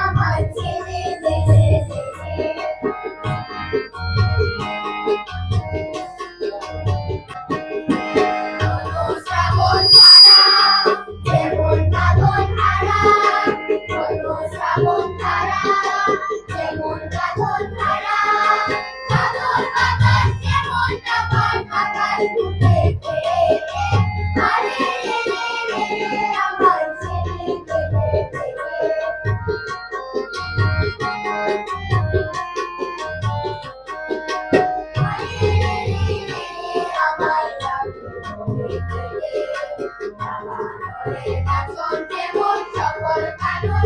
আমার ছেলে শ্রাবণ ধারা যেমন কাঁদন ধারা, শ্রাবণ ধারা যেমন কাঁদন ধারা, কাঁদন বাতাস যেমন টাকার বাতাস ঘুরে ফেরে, আরে রে রে রে আমার ছেলে যেমন সকল কারণ